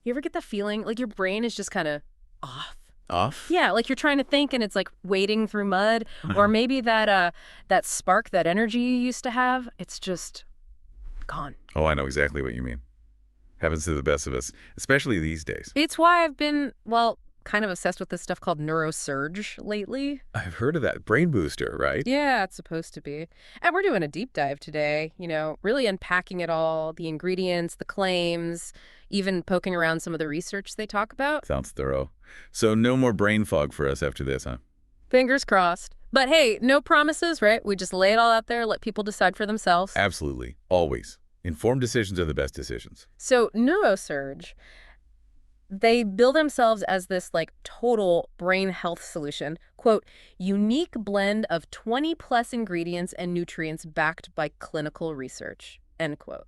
You ever get that feeling like your brain is just kind of off? Off? Yeah, like you're trying to think and it's like wading through mud, or maybe that spark, that energy you used to have, it's just gone. Oh, I know exactly what you mean. Happens to the best of us, especially these days. It's why I've been, well, kind of obsessed with this stuff called Neuro Surge lately. I've heard of that brain booster, right? Yeah, it's supposed to be. And we're doing a deep dive today, really unpacking it all, the ingredients, the claims, even poking around some of the research they talk about. Sounds thorough. So no more brain fog for us after this, huh? Fingers crossed. But hey, no promises, right? We just lay it all out there, let people decide for themselves. Absolutely. Always. Informed decisions are the best decisions. So NeuroSurge, they bill themselves as this like total brain health solution, quote, unique blend of 20 plus ingredients and nutrients backed by clinical research, end quote.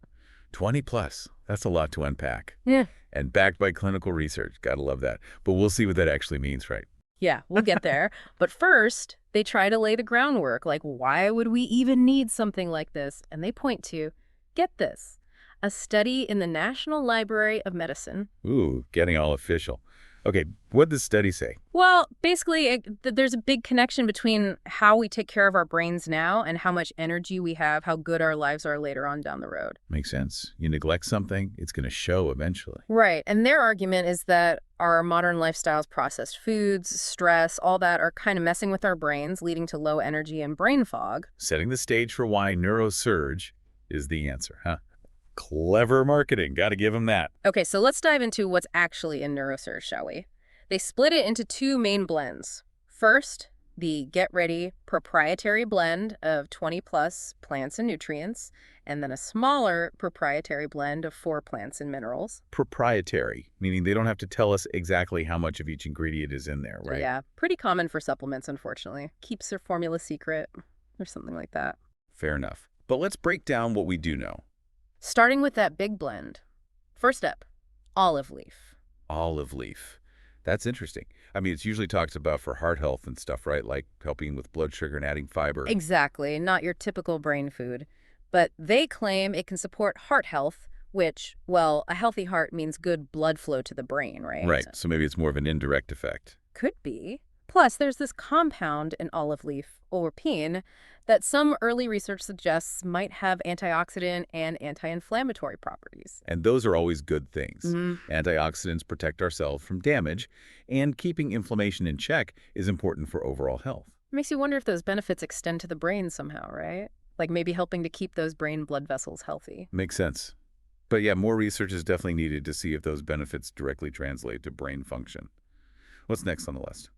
20 plus. That's a lot to unpack. Yeah. And backed by clinical research. Gotta love that. But we'll see what that actually means, right? Yeah, we'll get there. But first, they try to lay the groundwork. Like, why would we even need something like this? And they point to, get this, a study in the National Library of Medicine. Ooh, getting all official. Okay, what'd the study say? Well, basically, there's a big connection between how we take care of our brains now and how much energy we have, how good our lives are later on down the road. Makes sense. You neglect something, it's going to show eventually. Right. And their argument is that our modern lifestyles, processed foods, stress, all that are kind of messing with our brains, leading to low energy and brain fog. Setting the stage for why Neuro Surge is the answer, huh? Clever marketing. Got to give them that. Okay, so let's dive into what's actually in NeuroSurge, shall we? They split it into two main blends. First, the Get Ready proprietary blend of 20 plus plants and nutrients, and then a smaller proprietary blend of 4 plants and minerals. Proprietary, meaning they don't have to tell us exactly how much of each ingredient is in there, right? Yeah, pretty common for supplements, unfortunately. Keeps their formula secret or something like that. Fair enough. But let's break down what we do know. Starting with that big blend. First up, olive leaf. Olive leaf. That's interesting. I mean, it's usually talked about for heart health and stuff, right? Like helping with blood sugar and adding fiber. Exactly, not your typical brain food. But they claim it can support heart health, which, well, a healthy heart means good blood flow to the brain, right? Right. So maybe it's more of an indirect effect. Could be. Plus, there's this compound in olive leaf, oleuropein, that some early research suggests might have antioxidant and anti-inflammatory properties. And those are always good things. Mm. Antioxidants protect our cells from damage, and keeping inflammation in check is important for overall health. Makes you wonder if those benefits extend to the brain somehow, right? Like maybe helping to keep those brain blood vessels healthy. Makes sense. But yeah, more research is definitely needed to see if those benefits directly translate to brain function. What's next on the list?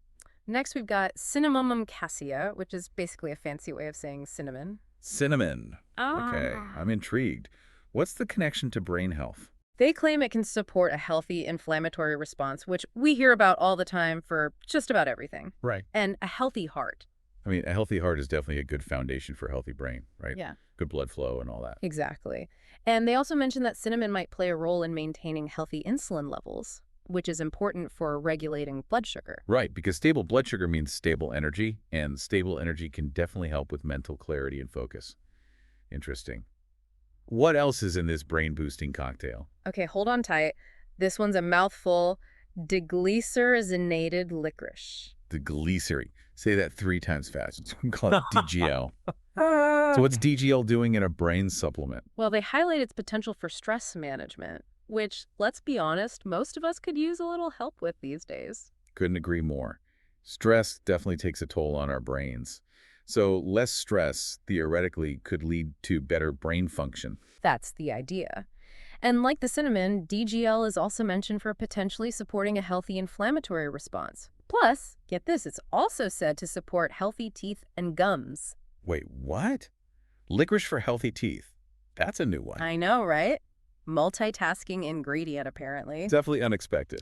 Next, we've got cinnamomum cassia, which is basically a fancy way of saying cinnamon. Cinnamon. Ah. Okay, I'm intrigued. What's the connection to brain health? They claim it can support a healthy inflammatory response, which we hear about all the time for just about everything. Right. And a healthy heart. I mean, a healthy heart is definitely a good foundation for a healthy brain, right? Yeah. Good blood flow and all that. Exactly. And they also mentioned that cinnamon might play a role in maintaining healthy insulin levels, which is important for regulating blood sugar. Right, because stable blood sugar means stable energy, and stable energy can definitely help with mental clarity and focus. Interesting. What else is in this brain-boosting cocktail? Okay, hold on tight. This one's a mouthful. Deglycerinated licorice. The glycerin. Say that 3 times fast. Call it DGL. So what's DGL doing in a brain supplement? Well, they highlight its potential for stress management, which, let's be honest, most of us could use a little help with these days. Couldn't agree more. Stress definitely takes a toll on our brains. So less stress, theoretically, could lead to better brain function. That's the idea. And like the cinnamon, DGL is also mentioned for potentially supporting a healthy inflammatory response. Plus, get this, it's also said to support healthy teeth and gums. Wait, what? Licorice for healthy teeth. That's a new one. I know, right? Multitasking ingredient, apparently. Definitely unexpected.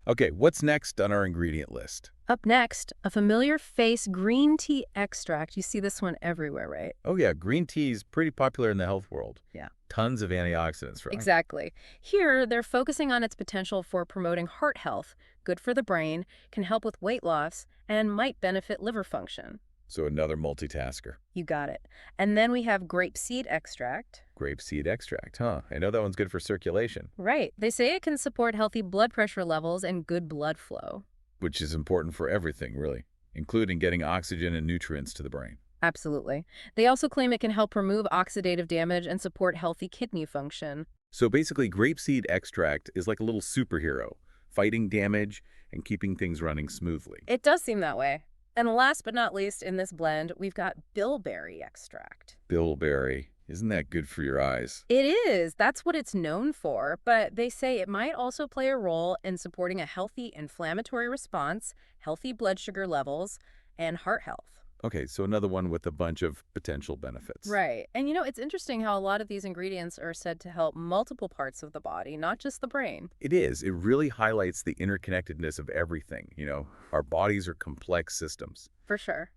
Okay, what's next on our ingredient list? Up next, a familiar face green tea extract. You see this one everywhere, right? Oh yeah, green tea is pretty popular in the health world. Yeah. Tons of antioxidants, right? Exactly. Here, they're focusing on its potential for promoting heart health, good for the brain, can help with weight loss, and might benefit liver function. So another multitasker. You got it. And then we have grapeseed extract. Grapeseed extract, huh? I know that one's good for circulation, Right. They say it can support healthy blood pressure levels and good blood flow. which is important for everything, really, including getting oxygen and nutrients to the brain. Absolutely. They also claim it can help remove oxidative damage and support healthy kidney function. So basically, grapeseed extract is like a little superhero, fighting damage and keeping things running smoothly. It does seem that way. And last but not least, in this blend, we've got bilberry extract. Bilberry. Isn't that good for your eyes? It is. That's what it's known for. But they say it might also play a role in supporting a healthy inflammatory response, healthy blood sugar levels, and heart health. Okay, so another one with a bunch of potential benefits. Right. And it's interesting how a lot of these ingredients are said to help multiple parts of the body, not just the brain. It is. It really highlights the interconnectedness of everything. Our bodies are complex systems. For sure.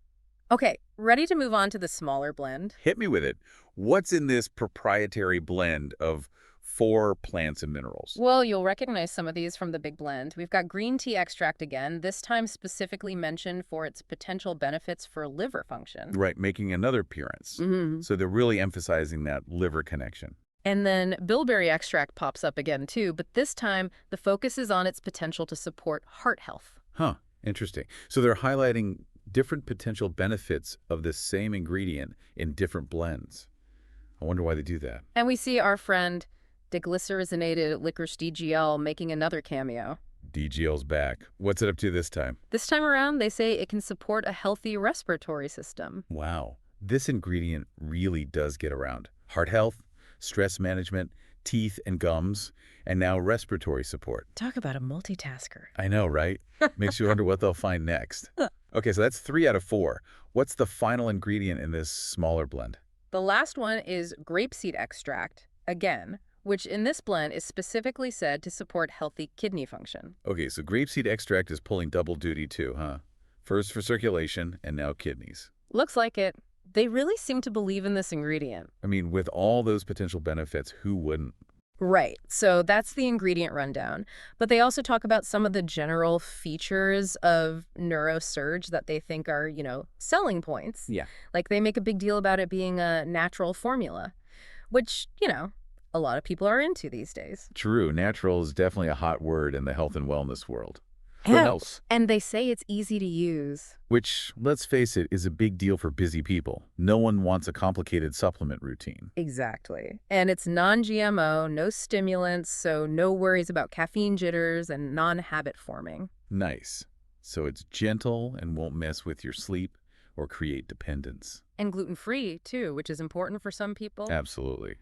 Okay, ready to move on to the smaller blend? Hit me with it. What's in this proprietary blend of 4 plants and minerals? Well, you'll recognize some of these from the big blend. We've got green tea extract again, this time specifically mentioned for its potential benefits for liver function. Right, making another appearance. Mm-hmm. So they're really emphasizing that liver connection. And then bilberry extract pops up again too, but this time the focus is on its potential to support heart health. Huh, interesting. So they're highlighting different potential benefits of this same ingredient in different blends. I wonder why they do that. And we see our friend deglycerinated licorice DGL making another cameo. DGL's back. What's it up to this time? This time around, they say it can support a healthy respiratory system. Wow, this ingredient really does get around. Heart health, stress management, teeth and gums, and now respiratory support. Talk about a multitasker. I know, right? Makes you wonder what they'll find next. Okay, so that's 3 out of 4. What's the final ingredient in this smaller blend? The last one is grapeseed extract, again, which in this blend is specifically said to support healthy kidney function. Okay, so grapeseed extract is pulling double duty too, huh? First for circulation and now kidneys. Looks like it. They really seem to believe in this ingredient. I mean, with all those potential benefits, who wouldn't? Right. So that's the ingredient rundown. But they also talk about some of the general features of Neuro Surge that they think are, selling points. Yeah. Like they make a big deal about it being a natural formula, which, a lot of people are into these days. True, natural is definitely a hot word in the health and wellness world. What Yeah. else? And they say it's easy to use. Which, let's face it, is a big deal for busy people. No one wants a complicated supplement routine. Exactly. And it's non-GMO, no stimulants, so no worries about caffeine jitters and non-habit forming. Nice. So it's gentle and won't mess with your sleep or create dependence. And gluten-free, too, which is important for some people. Absolutely.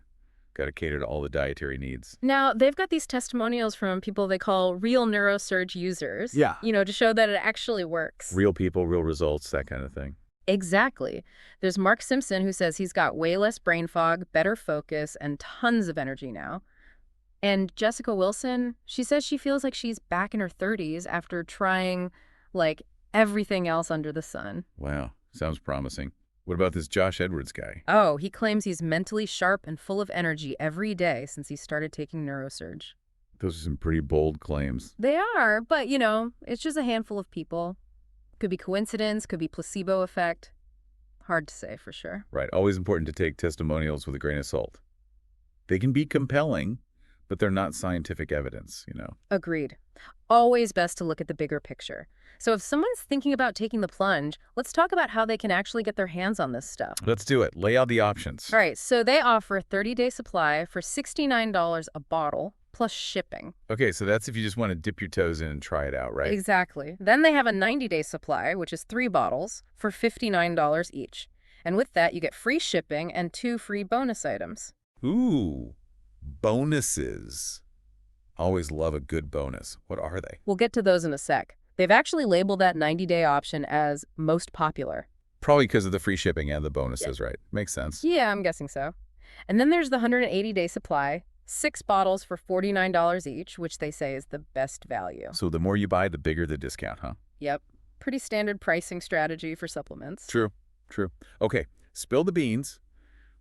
Got to cater to all the dietary needs. Now, they've got these testimonials from people they call real Neuro Surge users. Yeah. To show that it actually works. Real people, real results, that kind of thing. Exactly. There's Mark Simpson who says he's got way less brain fog, better focus, and tons of energy now. And Jessica Wilson, she says she feels like she's back in her 30s after trying, everything else under the sun. Wow. Sounds promising. What about this Josh Edwards guy? Oh, he claims he's mentally sharp and full of energy every day since he started taking Neuro Surge. Those are some pretty bold claims. They are, but, it's just a handful of people. Could be coincidence, could be placebo effect. Hard to say for sure. Right. Always important to take testimonials with a grain of salt. They can be compelling, but they're not scientific evidence. Agreed. Always best to look at the bigger picture. So if someone's thinking about taking the plunge, let's talk about how they can actually get their hands on this stuff. Let's do it. Lay out the options. All right, so they offer a 30-day supply for $69 a bottle, plus shipping. Okay, so that's if you just want to dip your toes in and try it out, right? Exactly. Then they have a 90-day supply, which is 3 bottles, for $59 each. And with that, you get free shipping and 2 free bonus items. Ooh, bonuses. Always love a good bonus. What are they? We'll get to those in a sec. They've actually labeled that 90-day option as most popular. Probably because of the free shipping and the bonuses, right? Makes sense. Yeah, I'm guessing so. And then there's the 180-day supply, 6 bottles for $49 each, which they say is the best value. So the more you buy, the bigger the discount, huh? Yep. Pretty standard pricing strategy for supplements. True. Okay, spill the beans.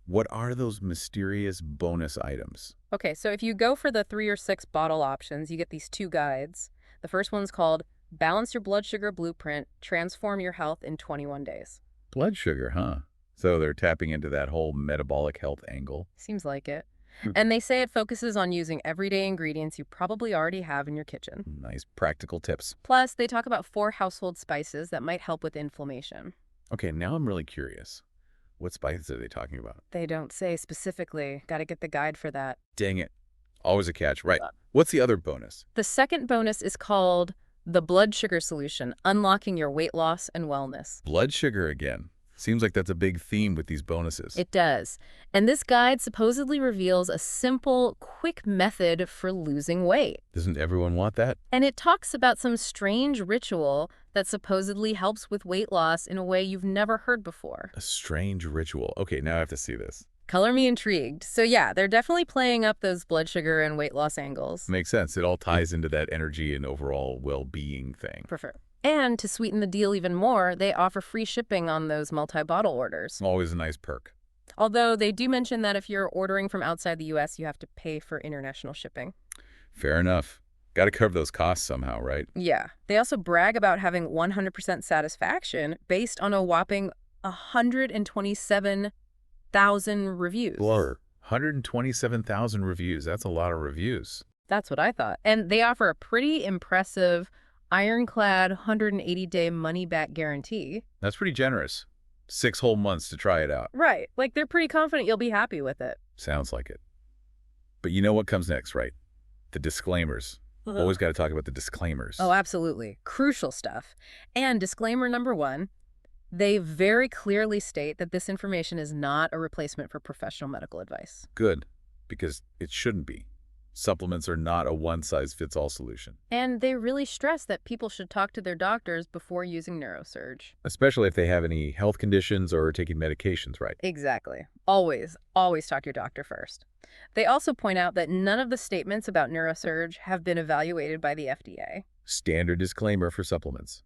What are those mysterious bonus items? Okay, so if you go for the 3 or 6 bottle options, you get these 2 guides. The first one's called Balance Your Blood Sugar Blueprint, Transform Your Health in 21 Days. Blood sugar, huh? So they're tapping into that whole metabolic health angle. Seems like it. Hmm. And they say it focuses on using everyday ingredients you probably already have in your kitchen. Nice practical tips. Plus, they talk about 4 household spices that might help with inflammation. Okay, now I'm really curious. What spices are they talking about? They don't say specifically. Got to get the guide for that. Dang it. Always a catch. Right. What's the other bonus? The second bonus is called the blood sugar solution, unlocking your weight loss and wellness. Blood sugar again. Seems like that's a big theme with these bonuses. It does. And this guide supposedly reveals a simple, quick method for losing weight. Doesn't everyone want that? And it talks about some strange ritual that supposedly helps with weight loss in a way you've never heard before. A strange ritual. Okay, now I have to see this. Color me intrigued. So yeah, they're definitely playing up those blood sugar and weight loss angles. Makes sense. It all ties into that energy and overall well-being thing. Prefer. And to sweeten the deal even more, they offer free shipping on those multi-bottle orders. Always a nice perk. Although they do mention that if you're ordering from outside the US, you have to pay for international shipping. Fair enough. Got to cover those costs somehow, right? Yeah. They also brag about having 100% satisfaction based on a whopping 127,000 reviews. Whoa. 127,000 reviews. That's a lot of reviews. That's what I thought. And they offer a pretty impressive ironclad 180-day money-back guarantee. That's pretty generous. 6 whole months to try it out. Right. Like, they're pretty confident you'll be happy with it. Sounds like it. But you know what comes next, right? The disclaimers. Always got to talk about the disclaimers. Oh, absolutely. Crucial stuff. And disclaimer number 1, they very clearly state that this information is not a replacement for professional medical advice. Good, because it shouldn't be. Supplements are not a one-size-fits-all solution. And they really stress that people should talk to their doctors before using Neuro Surge. Especially if they have any health conditions or are taking medications, right? Exactly. Always, always talk to your doctor first. They also point out that none of the statements about Neuro Surge have been evaluated by the FDA. Standard disclaimer for supplements.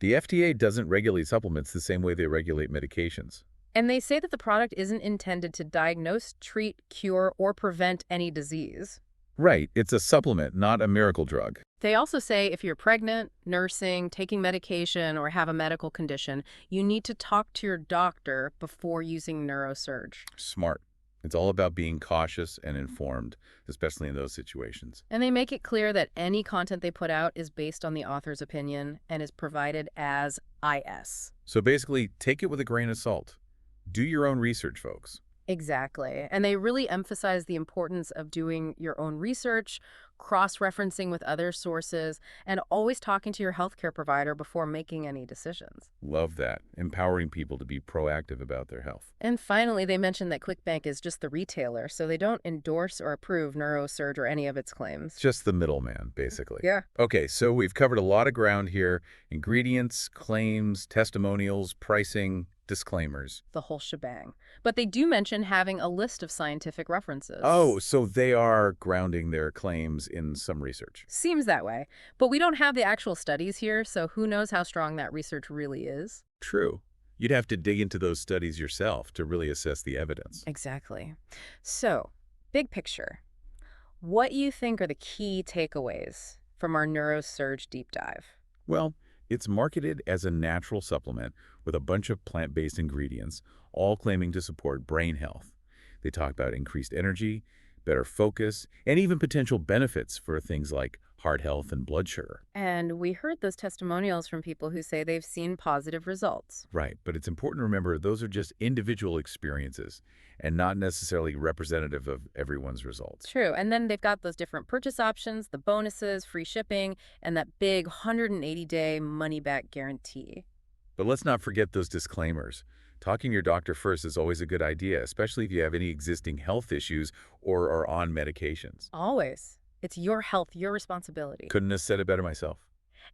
The FDA doesn't regulate supplements the same way they regulate medications. And they say that the product isn't intended to diagnose, treat, cure, or prevent any disease. Right, it's a supplement, not a miracle drug. They also say if you're pregnant, nursing, taking medication, or have a medical condition, you need to talk to your doctor before using Neuro Surge. Smart. It's all about being cautious and informed, especially in those situations. And they make it clear that any content they put out is based on the author's opinion and is provided as IS. So basically, take it with a grain of salt. Do your own research, folks. Exactly. And they really emphasize the importance of doing your own research, cross-referencing with other sources, and always talking to your healthcare provider before making any decisions. Love that. Empowering people to be proactive about their health. And finally, they mention that ClickBank is just the retailer, so they don't endorse or approve Neuro Surge or any of its claims. Just the middleman, basically. Yeah. Okay, so we've covered a lot of ground here. Ingredients, claims, testimonials, pricing, disclaimers. The whole shebang. But they do mention having a list of scientific references. Oh, so they are grounding their claims in some research. Seems that way. But we don't have the actual studies here, so who knows how strong that research really is. True. You'd have to dig into those studies yourself to really assess the evidence. Exactly. So, big picture. What you think are the key takeaways from our Neuro Surge deep dive? Well, it's marketed as a natural supplement with a bunch of plant-based ingredients, all claiming to support brain health. They talk about increased energy, better focus, and even potential benefits for things like heart health and blood sugar. And we heard those testimonials from people who say they've seen positive results. Right, but it's important to remember those are just individual experiences and not necessarily representative of everyone's results. True. And then they've got those different purchase options, the bonuses, free shipping, and that big 180-day money-back guarantee. But let's not forget those disclaimers. Talking to your doctor first is always a good idea, especially if you have any existing health issues or are on medications. Always. It's your health, your responsibility. Couldn't have said it better myself.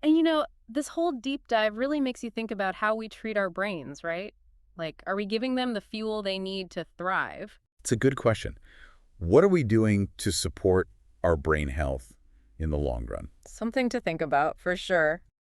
And you know, this whole deep dive really makes you think about how we treat our brains, right? Like, are we giving them the fuel they need to thrive? It's a good question. What are we doing to support our brain health in the long run? Something to think about, for sure.